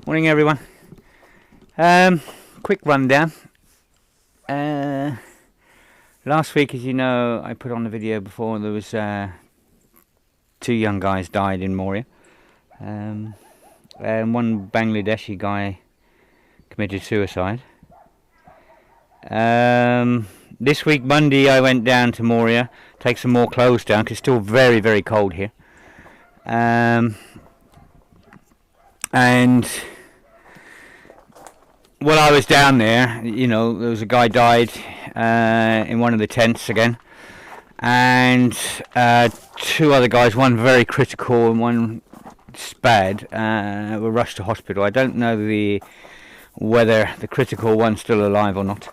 Morning, everyone. Quick rundown. Uh, Last week, as you know, I put on the video before. There was two young guys died in Moria, and one Bangladeshi guy committed suicide. This week, Monday, I went down to Moria, take some more clothes down because it's still very, very cold here. And while I was down there, there was a guy died in one of the tents again, and two other guys, one very critical and one bad, were rushed to hospital. I don't know whether the critical one's still alive or not.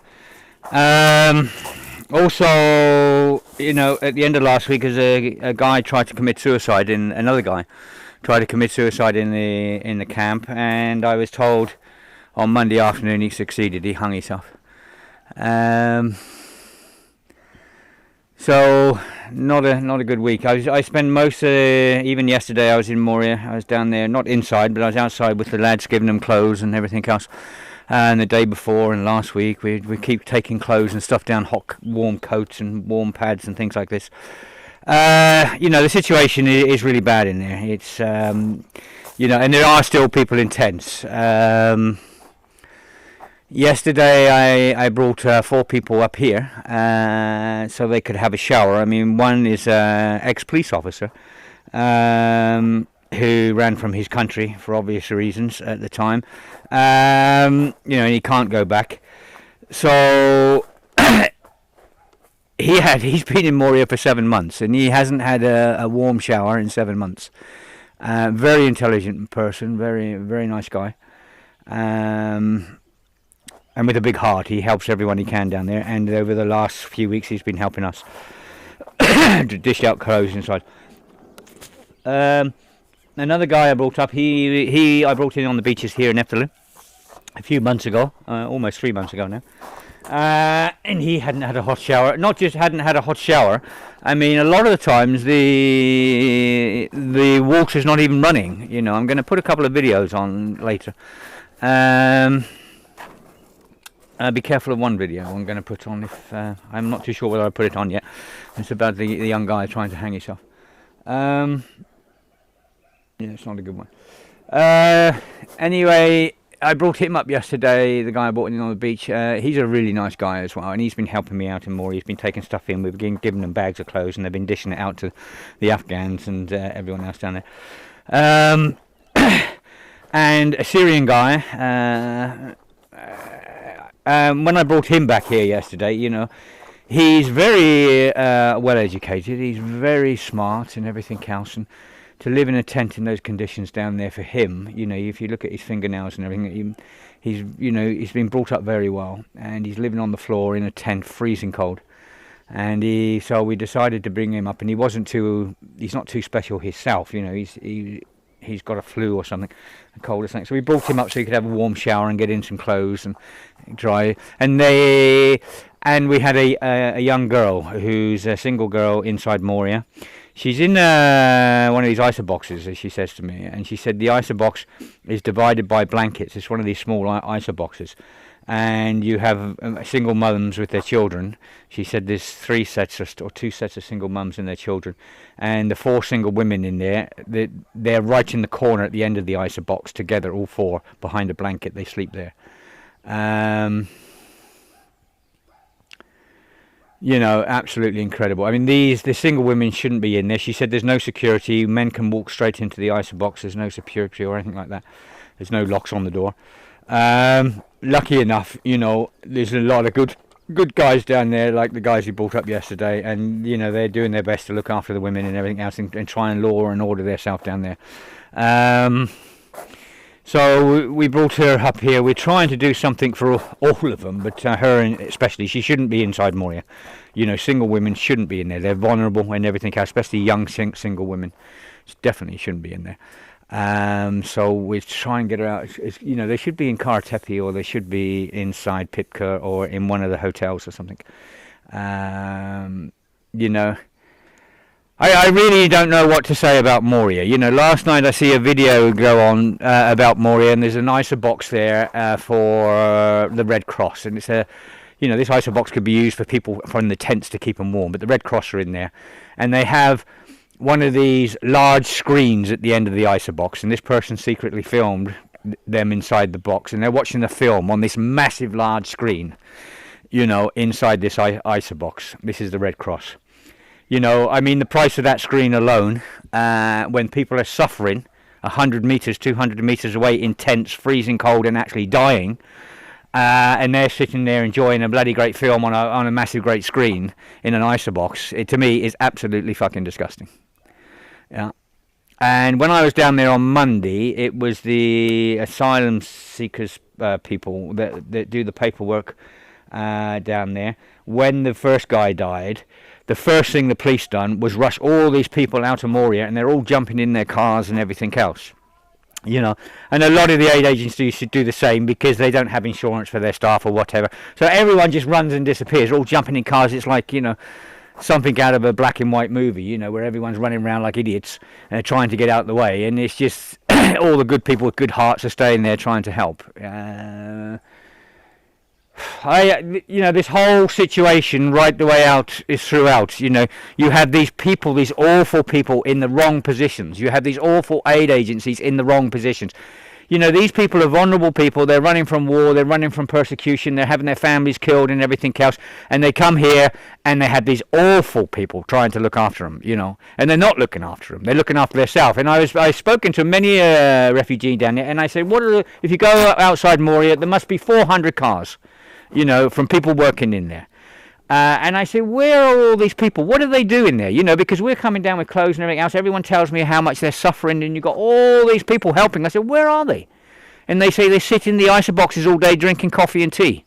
Also, at the end of last week, as a guy tried to commit suicide, another guy tried to commit suicide in the camp, and I was told on Monday afternoon he succeeded. He hung himself. So not a good week. I spent most even yesterday I was in Moria. I was down there, not inside, but I was outside with the lads, giving them clothes and everything else. And the day before and last week we keep taking clothes and stuff down, hot warm coats and warm pads and things like this. The situation is really bad in there. It's and there are still people in tents. Yesterday I brought 4 people up here so they could have a shower. I mean, one is an ex-police officer who ran from his country for obvious reasons at the time. He can't go back. So he's been in Moria for 7 months and he hasn't had a warm shower in 7 months. Very intelligent person, very, very nice guy. And with a big heart. He helps everyone he can down there, and over the last few weeks he's been helping us to dish out clothes inside. Another guy I brought up, I brought in on the beaches here in Efteling a few months ago, almost 3 months ago now, and he hadn't had a hot shower. Not just hadn't had a hot shower, I mean, a lot of the times the water's not even running. I'm going to put a couple of videos on later. Be careful of one video I'm going to put on. If I'm not too sure whether I put it on yet. It's about the young guy trying to hang himself. It's not a good one. Anyway, I brought him up yesterday. The guy I brought in on the beach. He's a really nice guy as well, and he's been helping me out in more. He's been taking stuff in. We've been giving them bags of clothes, and they've been dishing it out to the Afghans and everyone else down there. And a Syrian guy. When I brought him back here yesterday, he's very well educated. He's very smart and everything else. And to live in a tent in those conditions down there for him, if you look at his fingernails and everything, he's been brought up very well. And he's living on the floor in a tent, freezing cold. And so we decided to bring him up. And he's not too special himself. He's got a flu or something, a cold or something. So we brought him up so he could have a warm shower and get in some clothes and dry. And we had a young girl who's a single girl inside Moria. She's in one of these ISA boxes, as she says to me. And she said the ISA box is divided by blankets. It's one of these small ISA boxes. And you have single mums with their children. She said there's 2 sets of single mums and their children, and the 4 single women in there, they're right in the corner at the end of the ISA box together, all 4 behind a blanket. They sleep there. Absolutely incredible. I mean, the single women shouldn't be in there. She said there's no security. Men can walk straight into the ISA box. There's no security or anything like that. There's no locks on the door. Lucky enough, there's a lot of good guys down there, like the guys who brought up yesterday, and they're doing their best to look after the women and everything else, and try and law and order themselves down there. So we brought her up here. We're trying to do something for all of them, but her especially, she shouldn't be inside Moria. Single women shouldn't be in there. They're vulnerable and everything else, especially young single women. Definitely shouldn't be in there. So we try and get her out. They should be in Karatepe, or they should be inside Pitka, or in one of the hotels or something. I really don't know what to say about Moria. You know, last night I see a video go on about Moria, and there's an ISA box there for the Red Cross, and it's a, you know, this ISA box could be used for people from the tents to keep them warm, but the Red Cross are in there, and they have one of these large screens at the end of the ISA box, and this person secretly filmed them inside the box, and they're watching the film on this massive large screen, you know, inside this ISA box. This is the Red Cross. You know, I mean, the price of that screen alone, when people are suffering 100 metres, 200 metres away in tents, freezing cold and actually dying, and they're sitting there enjoying a bloody great film on a massive great screen in an ISA box, it to me is absolutely fucking disgusting. Yeah. And when I was down there on Monday, it was the asylum seekers people that do the paperwork down there. When the first guy died, the first thing the police done was rush all these people out of Moria, and they're all jumping in their cars and everything else. You know, and a lot of the aid agencies should do the same because they don't have insurance for their staff or whatever. So everyone just runs and disappears, all jumping in cars. It's like, you know, something out of a black and white movie, you know, where everyone's running around like idiots and trying to get out of the way. And it's just all the good people with good hearts are staying there trying to help. You know, this whole situation right the way out is throughout. You know, you have these people, these awful people in the wrong positions. You have these awful aid agencies in the wrong positions. You know, these people are vulnerable people. They're running from war. They're running from persecution. They're having their families killed and everything else. And they come here and they have these awful people trying to look after them, you know. And they're not looking after them. They're looking after themselves. And I've spoken to many refugees down there. And I said, if you go outside Moria, there must be 400 cars, you know, from people working in there. And I said, where are all these people? What are they doing there? You know, because we're coming down with clothes and everything else. Everyone tells me how much they're suffering, and you've got all these people helping. I said, where are they? And they say they sit in the ISA boxes all day drinking coffee and tea.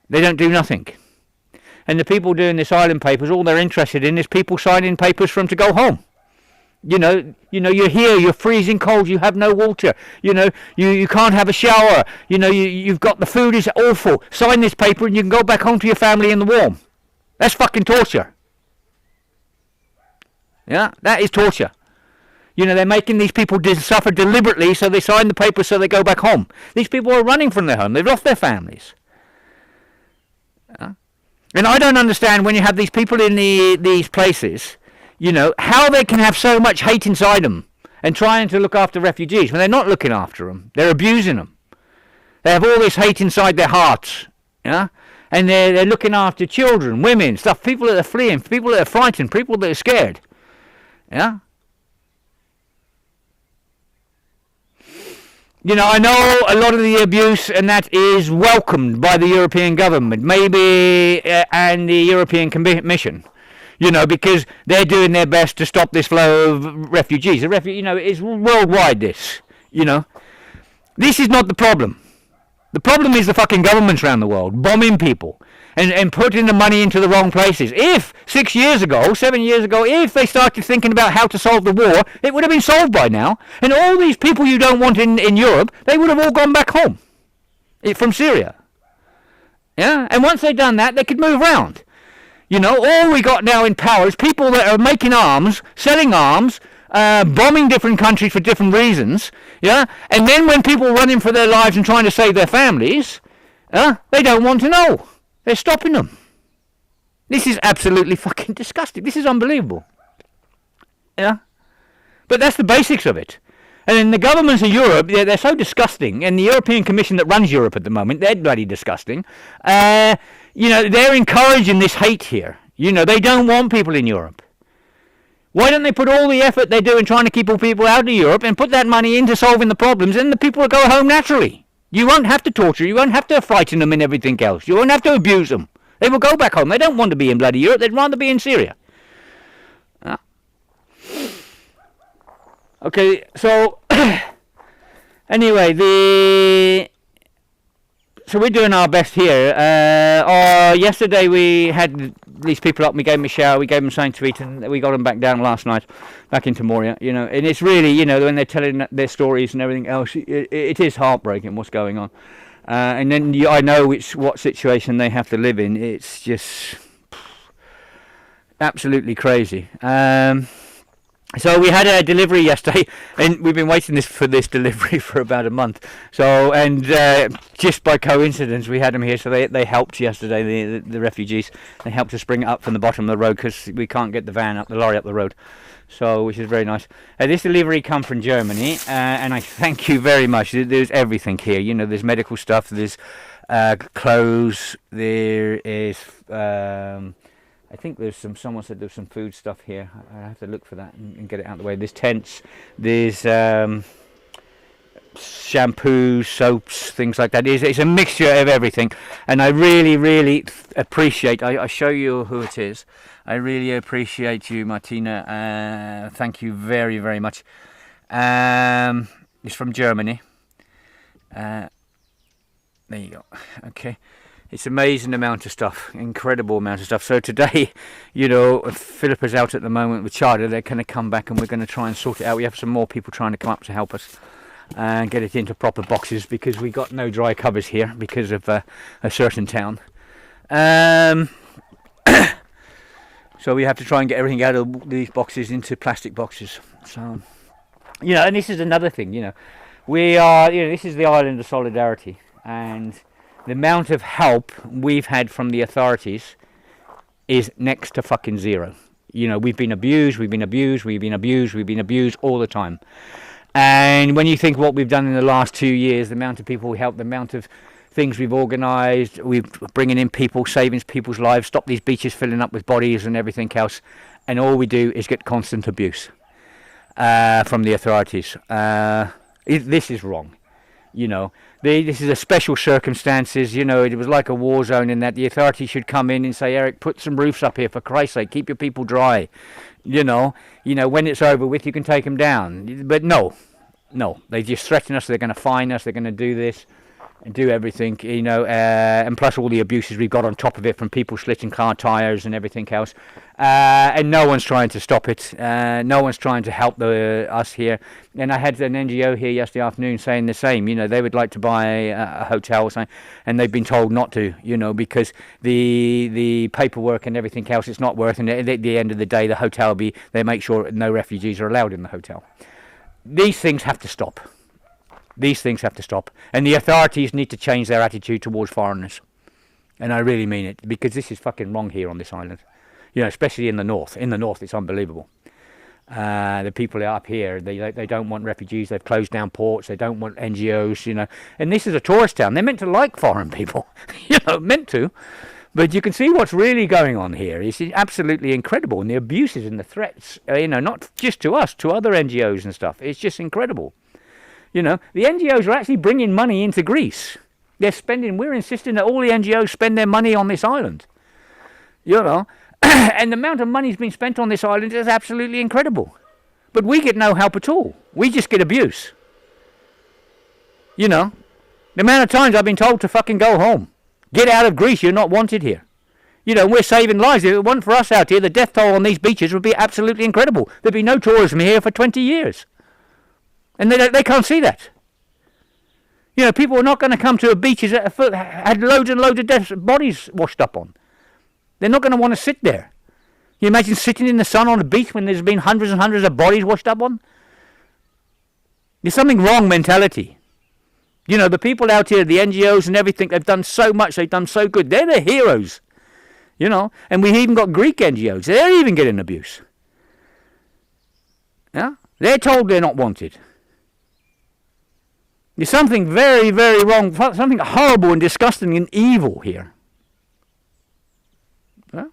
They don't do nothing. And the people doing the asylum papers, all they're interested in is people signing papers for them to go home. You know, you're here, you're freezing cold, you have no water, you know, you can't have a shower, you know, you've got, the food is awful, sign this paper and you can go back home to your family in the warm. That's fucking torture. Yeah, that is torture. You know, they're making these people suffer deliberately, so they sign the paper so they go back home. These people are running from their home, they've lost their families. Yeah? And I don't understand when you have these people in these places, you know, how they can have so much hate inside them and trying to look after refugees when they're not looking after them. They're abusing them. They have all this hate inside their hearts, yeah? And they're looking after children, women, stuff, people that are fleeing, people that are frightened, people that are scared, yeah? You know, I know a lot of the abuse, and that is welcomed by the European government, maybe, and the European Commission. You know, because they're doing their best to stop this flow of refugees. You know, it's worldwide, this. You know. This is not the problem. The problem is the fucking governments around the world bombing people and putting the money into the wrong places. If 7 years ago, if they started thinking about how to solve the war, it would have been solved by now. And all these people you don't want in Europe, they would have all gone back home from Syria. Yeah? And once they've done that, they could move around. You know, all we got now in power is people that are making arms, selling arms, bombing different countries for different reasons, yeah? And then when people are running for their lives and trying to save their families, they don't want to know. They're stopping them. This is absolutely fucking disgusting. This is unbelievable. Yeah? But that's the basics of it. And then the governments of Europe, they're so disgusting, and the European Commission that runs Europe at the moment, they're bloody disgusting. You know, they're encouraging this hate here. You know, they don't want people in Europe. Why don't they put all the effort they do in trying to keep all people out of Europe and put that money into solving the problems, and the people will go home naturally. You won't have to torture, you won't have to frighten them and everything else. You won't have to abuse them. They will go back home. They don't want to be in bloody Europe, they'd rather be in Syria. Okay, so anyway, so we're doing our best here. Yesterday we had these people up, and we gave them a shower, we gave them something to eat, and we got them back down last night, back into Moria, you know. And it's really, you know, when they're telling their stories and everything else, it is heartbreaking what's going on. And then I know what situation they have to live in. It's just, Absolutely crazy. So we had a delivery yesterday, and we've been waiting for this delivery for about a month. So, and just by coincidence, we had them here. So they helped yesterday. The refugees, they helped us bring it up from the bottom of the road because we can't get the lorry up the road. So, which is very nice. This delivery come from Germany, and I thank you very much. There's everything here. You know, there's medical stuff. There's clothes. There is. I think there's someone said there's some food stuff here. I have to look for that and get it out of the way. There's tents, there's shampoos, soaps, things like that. It's a mixture of everything. And I really, really appreciate, I show you who it is. I really appreciate you, Martina. Thank you very, very much. It's from Germany. There you go. Okay. It's amazing amount of stuff, incredible amount of stuff. So today, you know, Philippa's out at the moment with Charter. They're going to come back and we're going to try and sort it out. We have some more people trying to come up to help us and get it into proper boxes because we got no dry covers here because of a certain town. So we have to try and get everything out of these boxes into plastic boxes. So, you know, and this is another thing, you know. We are, you know, this is the island of solidarity, and the amount of help we've had from the authorities is next to fucking zero. You know, we've been abused all the time. And when you think what we've done in the last 2 years, the amount of people we helped, the amount of things we've organised, we're bringing in people, saving people's lives, stop these beaches filling up with bodies and everything else, and all we do is get constant abuse from the authorities. This is wrong. You know, this is a special circumstances. You know, it was like a war zone in that the authorities should come in and say, Eric, put some roofs up here for Christ's sake, keep your people dry. You know, when it's over with, you can take them down. But no, they just threaten us. They're going to fine us. They're going to do this and do everything. You know, and plus all the abuses we've got on top of it from people slitting car tires and everything else. And no one's trying to stop it. No one's trying to help us here. And I had an NGO here yesterday afternoon saying the same. You know, they would like to buy a hotel or something, and they've been told not to. You know, because the paperwork and everything else, it's not worth. And at the end of the day, the hotel they make sure no refugees are allowed in the hotel. These things have to stop. These things have to stop, and the authorities need to change their attitude towards foreigners. And I really mean it, because this is fucking wrong here on this island. You know, especially in the north. In the north, it's unbelievable. The people up here, they don't want refugees. They've closed down ports. They don't want NGOs. You know, and this is a tourist town. They're meant to like foreign people. You know, meant to. But you can see what's really going on here. It's absolutely incredible, and the abuses and the threats. You know, not just to us, to other NGOs and stuff. It's just incredible. You know, the NGOs are actually bringing money into Greece. We're insisting that all the NGOs spend their money on this island. You know, and the amount of money's been spent on this island is absolutely incredible. But we get no help at all. We just get abuse. You know, the amount of times I've been told to fucking go home. Get out of Greece, you're not wanted here. You know, we're saving lives. If it wasn't for us out here, the death toll on these beaches would be absolutely incredible. There'd be no tourism here for 20 years. And they can't see that. You know, people are not going to come to a beaches that had loads and loads of bodies washed up on. They're not going to want to sit there. Can you imagine sitting in the sun on a beach when there's been hundreds and hundreds of bodies washed up on? There's something wrong mentality. You know, the people out here, the NGOs and everything, they've done so much, they've done so good. They're the heroes. You know, and we've even got Greek NGOs. They're even getting abuse. Yeah? They're told they're not wanted. There's something very, very wrong, something horrible and disgusting and evil here. Well,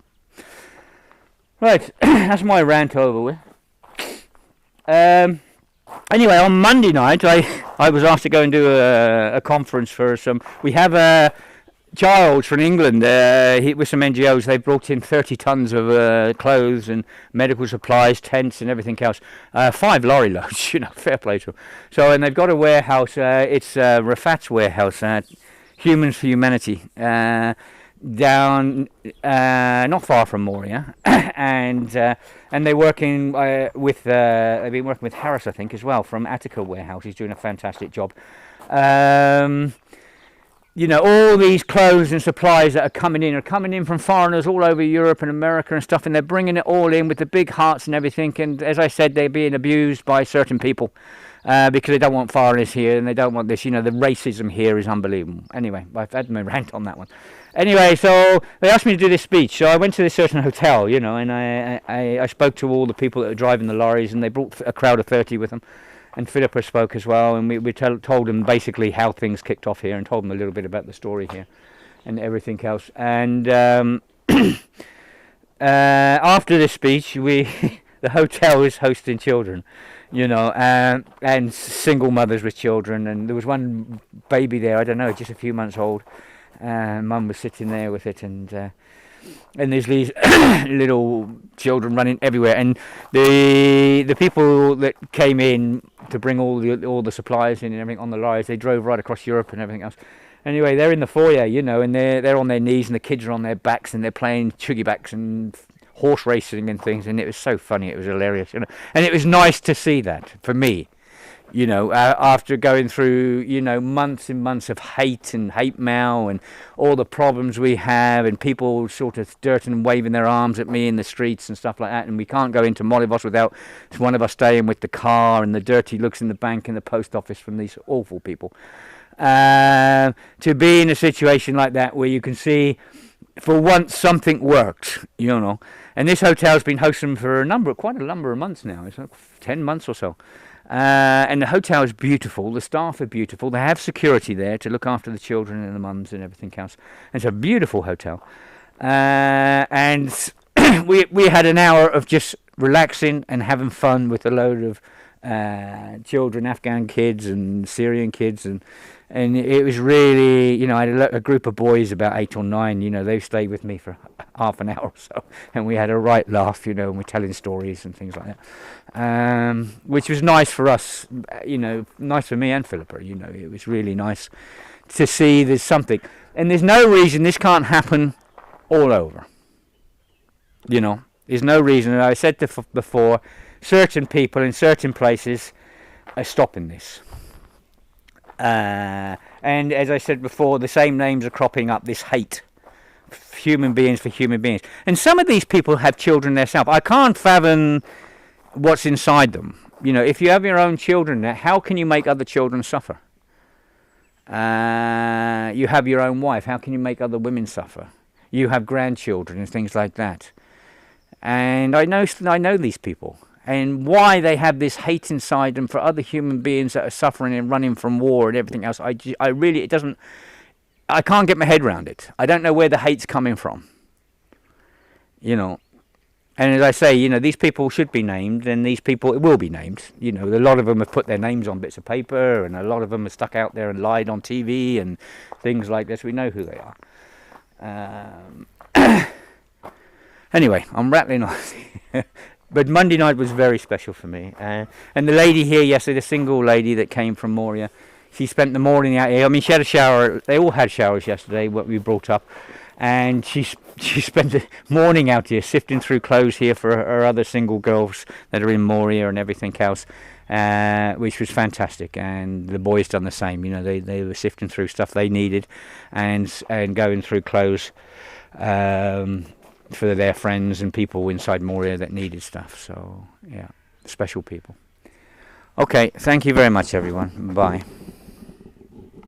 right, that's my rant over with. Anyway, on Monday night, I was asked to go and do a conference for some. We have Giles from England with some NGOs. They brought in 30 tons of clothes and medical supplies, tents and everything else. 5 lorry loads, you know, fair play to them. So, and they've got a warehouse. It's Rafat's warehouse, Humans for Humanity, down not far from Moria, and they're working with. They've been working with Harris, I think, as well, from Attica Warehouse. He's doing a fantastic job. you know, all these clothes and supplies that are coming in from foreigners all over Europe and America and stuff, and they're bringing it all in with the big hearts and everything. And as I said, they're being abused by certain people because they don't want foreigners here and they don't want this. You know, the racism here is unbelievable. Anyway, I've had my rant on that one. Anyway, so they asked me to do this speech. So I went to this certain hotel, you know, and I spoke to all the people that were driving the lorries, and they brought a crowd of 30 with them. And Philippa spoke as well, and we told them basically how things kicked off here, and told them a little bit about the story here and everything else. And after this speech, the hotel is hosting children, you know, and single mothers with children. And there was one baby there, I don't know, just a few months old. Mum was sitting there with it, and there's these little children running everywhere, and the people that came in to bring all the supplies in and everything on the lorries, they drove right across Europe and everything else. Anyway, they're in the foyer, you know, and they're on their knees, and the kids are on their backs, and they're playing chuggy backs and horse racing and things, and it was so funny, it was hilarious, you know, and it was nice to see that for me. You know, after going through, you know, months and months of hate mail and all the problems we have, and people sort of dirting and waving their arms at me in the streets and stuff like that, and we can't go into Molivos without one of us staying with the car, and the dirty looks in the bank and the post office from these awful people. To be in a situation like that where you can see, for once, something worked, you know. And this hotel's been hosting for quite a number of months now. It's like 10 months or so. And the hotel is beautiful. The staff are beautiful. They have security there to look after the children and the mums and everything else. It's a beautiful hotel. And we had an hour of just relaxing and having fun with a load of children, Afghan kids and Syrian kids, and it was really, you know, I had a group of boys, about 8 or 9, you know, they stayed with me for half an hour or so, and we had a right laugh, you know, and we're telling stories and things like that, which was nice for us, you know, nice for me and Philippa, you know. It was really nice to see there's something, and there's no reason this can't happen all over, you know. There's no reason, and I said before, certain people in certain places are stopping this. And as I said before, the same names are cropping up, this hate. Human beings for human beings. And some of these people have children themselves. I can't fathom what's inside them. You know, if you have your own children there, how can you make other children suffer? You have your own wife, how can you make other women suffer? You have grandchildren and things like that. And I know these people. And why they have this hate inside them for other human beings that are suffering and running from war and everything else. I can't get my head around it. I don't know where the hate's coming from. You know. And as I say, you know, these people should be named, and these people will be named. You know, a lot of them have put their names on bits of paper, and a lot of them are stuck out there and lied on TV and things like this. We know who they are. Anyway, I'm rattling on. But Monday night was very special for me. And the lady here yesterday, the single lady that came from Moria, she spent the morning out here. I mean, she had a shower. They all had showers yesterday, what we brought up. And she spent the morning out here sifting through clothes here for her other single girls that are in Moria and everything else, which was fantastic. And the boys done the same. You know, they were sifting through stuff they needed and going through clothes for their friends and people inside Moria that needed stuff. So, yeah, special people. Okay, thank you very much, everyone. Bye.